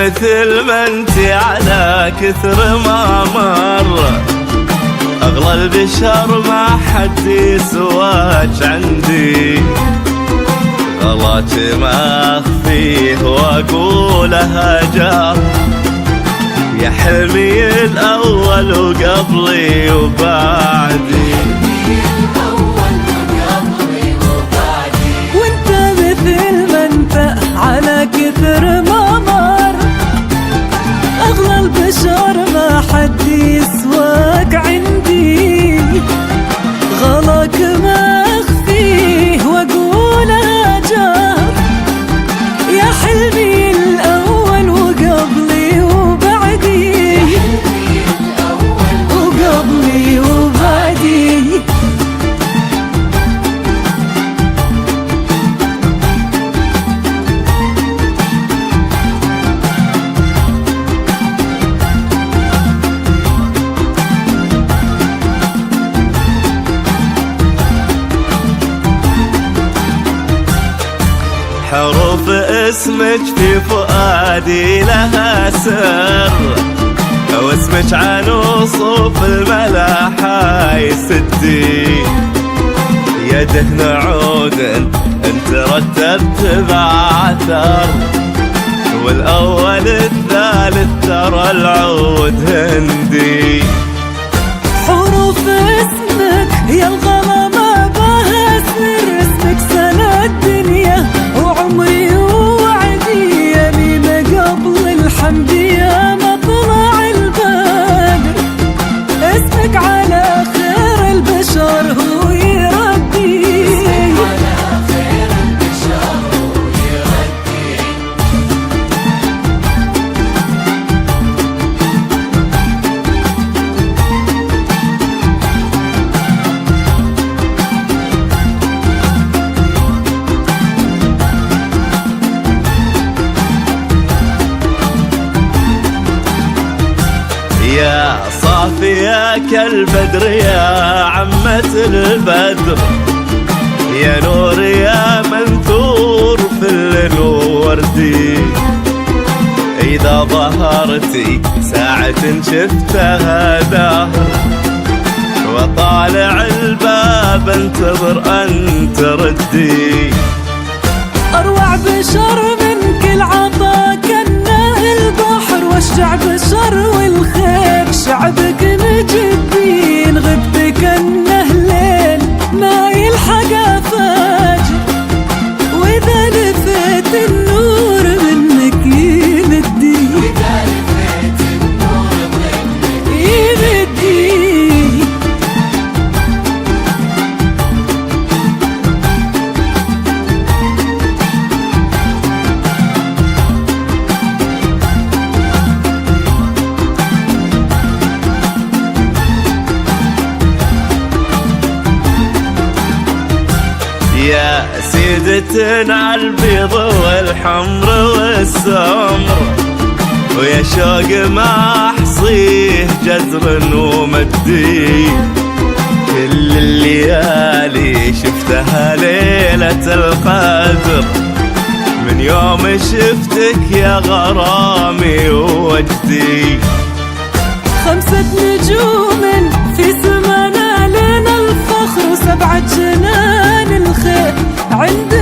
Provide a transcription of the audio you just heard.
مثل ما انت على كثر ما مر، اغلى البشر ما حد يسواك عندي. غلط ما اخفيه واقولها جار، يا حلمي الاول وقبلي وبعدي. وانت مثل ما انت على كثر ما مر، اغلى البشر ما حد يسواك عندي. غلاك ما اخفيه واقولها جار، يا حلمي الاول وقبلي وبعدي. وقبلي وبعدي. حروف اسمك في فؤادي لها سر، واسمك عن وصوف الملاحة يسدي. يا دهن عود انت رتبت بعثر، والاول الثالث ترى العود هندي. حروف اسمك يا الغلا ما بها سر، اسمك سنة الدنيا وعمري ووعدي. يميمة قبل الحمد يا مطلع البدر، اسمك على خير البشر هو يردي. يا صافية كالبدر يا عمة البدر، يا نور يا منثور في الليل وردي. إذا ظهرتي ساعة شفتها دهر، وطالع الباب انتظر أن تردي. أروع بشر من كل عطا كنه البحر، والشع بشر والخير شعبك مجدين. غبت كنه ليل ما يلحق فاجر، وإذا لفيت النور منك يمدي. يمدي. يا سيدة عالبيض والحمر والسمر، ويا شوق ما احصيه جزر ومدي. كل الليالي شفتها ليلة القدر، من يوم شفتك يا غرامي ووجدي. 5 نجوم في سمانا لنا الفخر، و7 جنان الخير عند